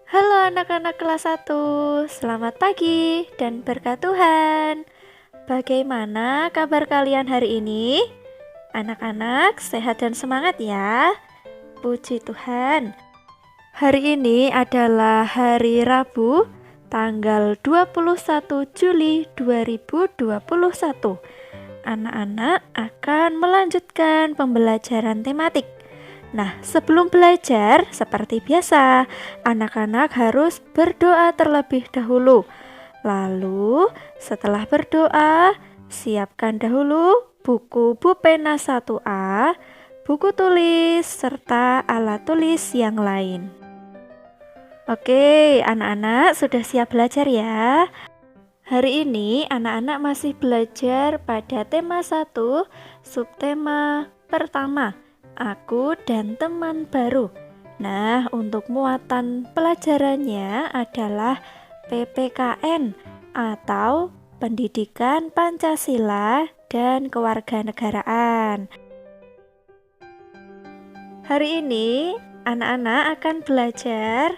Halo anak-anak kelas 1, selamat pagi dan berkat Tuhan. Bagaimana kabar kalian hari ini? Anak-anak sehat dan semangat ya. Puji Tuhan. Hari ini adalah hari Rabu, tanggal 21 Juli 2021. Anak-anak akan melanjutkan pembelajaran tematik. Nah, sebelum belajar, seperti biasa, anak-anak harus berdoa terlebih dahulu. Lalu, setelah berdoa, siapkan dahulu buku pulpen 1A, buku tulis, serta alat tulis yang lain. Oke, anak-anak sudah siap belajar ya? Hari ini anak-anak masih belajar pada tema 1, subtema pertama, aku dan teman baru. Nah, untuk muatan pelajarannya adalah PPKN atau Pendidikan Pancasila dan Kewarganegaraan. Hari ini anak-anak akan belajar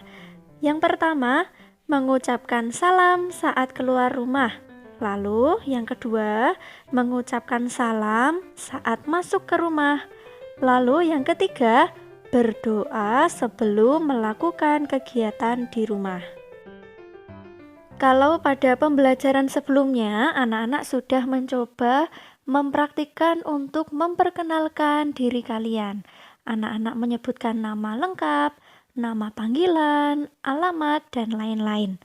yang pertama, mengucapkan salam saat keluar rumah. Lalu yang kedua, mengucapkan salam saat masuk ke rumah. Lalu yang ketiga, berdoa sebelum melakukan kegiatan di rumah. Kalau pada pembelajaran sebelumnya, anak-anak sudah mencoba mempraktikkan untuk memperkenalkan diri kalian. Anak-anak menyebutkan nama lengkap, nama panggilan, alamat, dan lain-lain.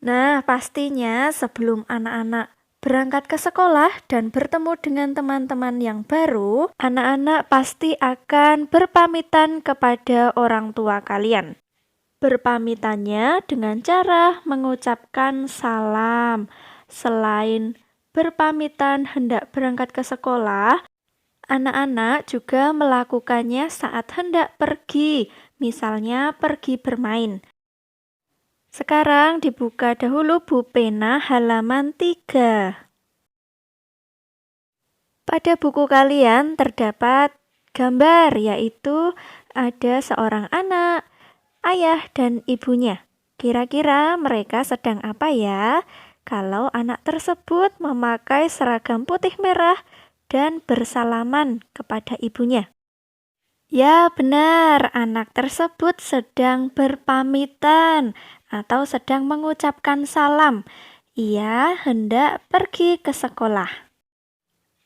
Nah, pastinya sebelum anak-anak berangkat ke sekolah dan bertemu dengan teman-teman yang baru, anak-anak pasti akan berpamitan kepada orang tua kalian. Berpamitannya dengan cara mengucapkan salam. Selain berpamitan hendak berangkat ke sekolah, anak-anak juga melakukannya saat hendak pergi, misalnya pergi bermain. Sekarang dibuka dahulu pulpen halaman 3. Pada buku kalian terdapat gambar, yaitu ada seorang anak, ayah dan ibunya. Kira-kira mereka sedang apa ya? Kalau anak tersebut memakai seragam putih merah dan bersalaman kepada ibunya. Ya, benar, anak tersebut sedang berpamitan atau sedang mengucapkan salam. Ia hendak pergi ke sekolah.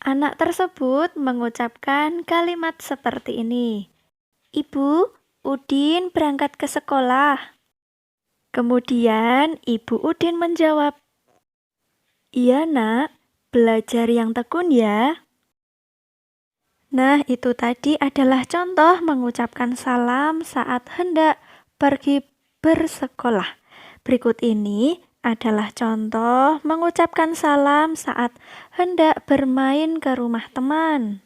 Anak tersebut mengucapkan kalimat seperti ini. Ibu, Udin berangkat ke sekolah. Kemudian Ibu Udin menjawab, iya nak, belajar yang tekun ya. Nah, itu tadi adalah contoh mengucapkan salam saat hendak pergi bersekolah. Berikut ini adalah contoh mengucapkan salam saat hendak bermain ke rumah teman.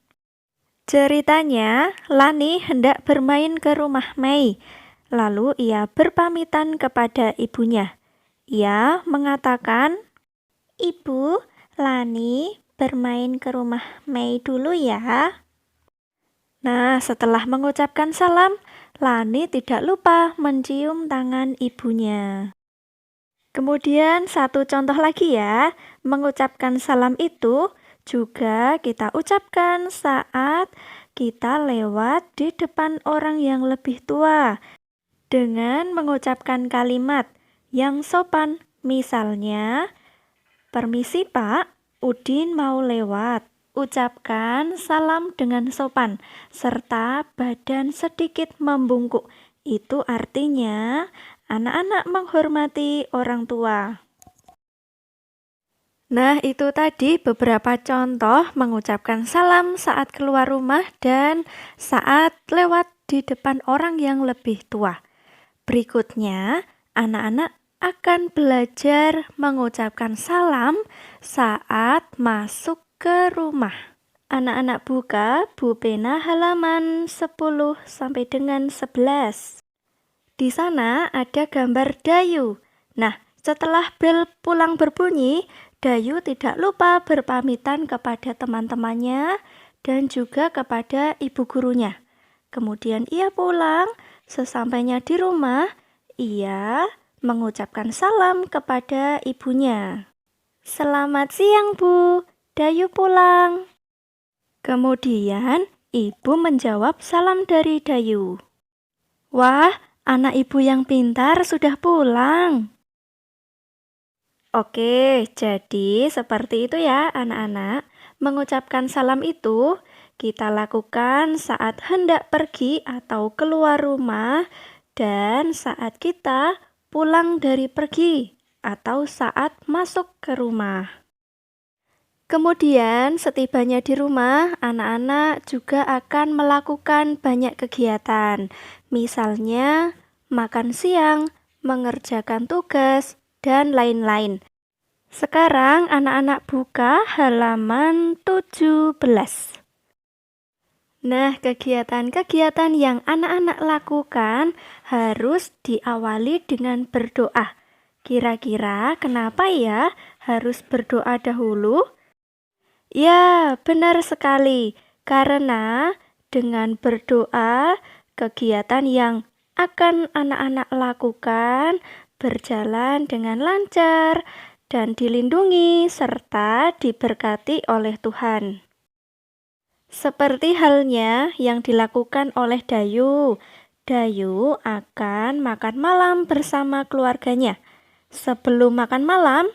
Ceritanya, Lani hendak bermain ke rumah Mei. Lalu ia berpamitan kepada ibunya. Ia mengatakan, Ibu, Lani bermain ke rumah Mei dulu ya. Nah, setelah mengucapkan salam, Lani tidak lupa mencium tangan ibunya. Kemudian satu contoh lagi ya, mengucapkan salam itu juga kita ucapkan saat kita lewat di depan orang yang lebih tua dengan mengucapkan kalimat yang sopan. Misalnya, permisi Pak, Udin mau lewat. Ucapkan salam dengan sopan, serta badan sedikit membungkuk. Itu artinya anak-anak menghormati orang tua. Nah, itu tadi beberapa contoh mengucapkan salam saat keluar rumah dan saat lewat di depan orang yang lebih tua. Berikutnya, anak-anak akan belajar mengucapkan salam saat masuk ke rumah. Anak-anak buka pulpen halaman 10 sampai dengan 11. Di sana ada gambar Dayu. Nah, setelah bel pulang berbunyi, Dayu tidak lupa berpamitan kepada teman-temannya dan juga kepada ibu gurunya. Kemudian ia pulang, sesampainya di rumah, ia mengucapkan salam kepada ibunya. "Selamat siang, Bu. Dayu pulang." Kemudian ibu menjawab salam dari Dayu. "Wah, anak ibu yang pintar sudah pulang." Oke, jadi seperti itu ya anak-anak. Mengucapkan salam itu kita lakukan saat hendak pergi atau keluar rumah dan saat kita pulang dari pergi atau saat masuk ke rumah. Kemudian setibanya di rumah, anak-anak juga akan melakukan banyak kegiatan. Misalnya makan siang, mengerjakan tugas, dan lain-lain. Sekarang anak-anak buka halaman 17. Nah, kegiatan-kegiatan yang anak-anak lakukan harus diawali dengan berdoa. Kira-kira kenapa ya harus berdoa dahulu? Ya, benar sekali. Karena dengan berdoa, kegiatan yang akan anak-anak lakukan berjalan dengan lancar dan dilindungi serta diberkati oleh Tuhan. Seperti halnya yang dilakukan oleh Dayu. Dayu akan makan malam bersama keluarganya. Sebelum makan malam,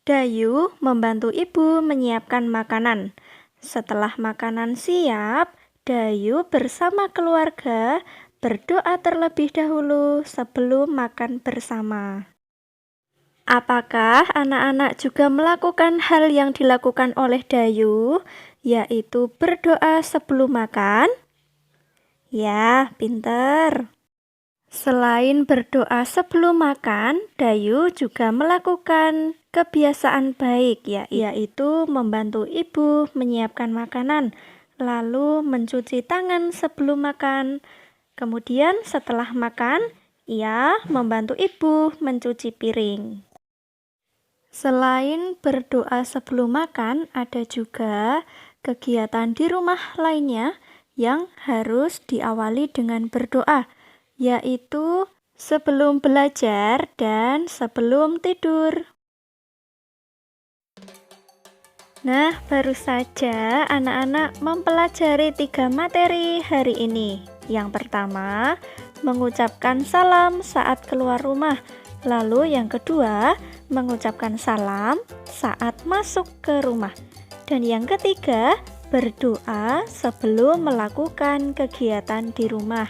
Dayu membantu ibu menyiapkan makanan. Setelah makanan siap, Dayu bersama keluarga berdoa terlebih dahulu sebelum makan bersama. Apakah anak-anak juga melakukan hal yang dilakukan oleh Dayu, yaitu berdoa sebelum makan? Ya, pinter. Selain berdoa sebelum makan, Dayu juga melakukan kebiasaan baik, yaitu membantu ibu menyiapkan makanan, lalu mencuci tangan sebelum makan. Kemudian setelah makan, ia membantu ibu mencuci piring. Selain berdoa sebelum makan, ada juga kegiatan di rumah lainnya yang harus diawali dengan berdoa, yaitu sebelum belajar dan sebelum tidur. Nah, baru saja anak-anak mempelajari 3 materi hari ini. Yang pertama, mengucapkan salam saat keluar rumah. Lalu yang kedua, mengucapkan salam saat masuk ke rumah. Dan yang ketiga, berdoa sebelum melakukan kegiatan di rumah.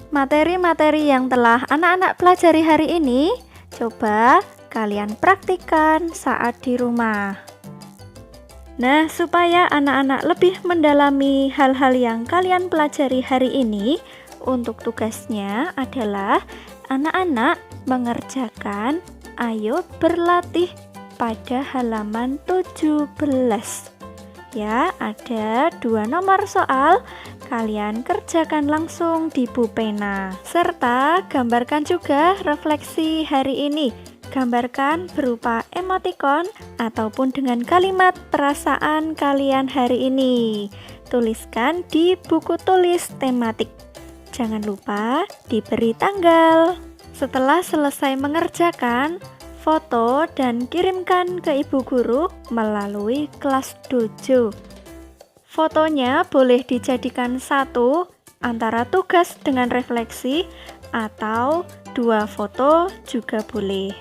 Materi-materi yang telah anak-anak pelajari hari ini, coba kalian praktikkan saat di rumah. Nah, supaya anak-anak lebih mendalami hal-hal yang kalian pelajari hari ini, untuk tugasnya adalah anak-anak mengerjakan "Ayo berlatih" pada halaman 17. Ya, ada 2 nomor soal, kalian kerjakan langsung di pulpena. Serta gambarkan juga refleksi hari ini. Gambarkan berupa emoticon ataupun dengan kalimat perasaan kalian hari ini. Tuliskan di buku tulis tematik. Jangan lupa diberi tanggal. Setelah selesai mengerjakan, foto dan kirimkan ke ibu guru melalui kelas dojo. Fotonya boleh dijadikan satu antara tugas dengan refleksi atau 2 foto juga boleh.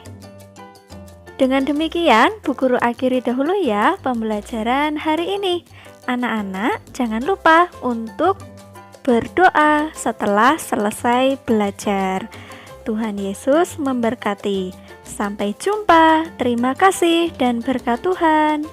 Dengan demikian, Bu Guru akhiri dahulu ya pembelajaran hari ini. Anak-anak jangan lupa untuk berdoa setelah selesai belajar. Tuhan Yesus memberkati. Sampai jumpa. Terima kasih dan berkat Tuhan.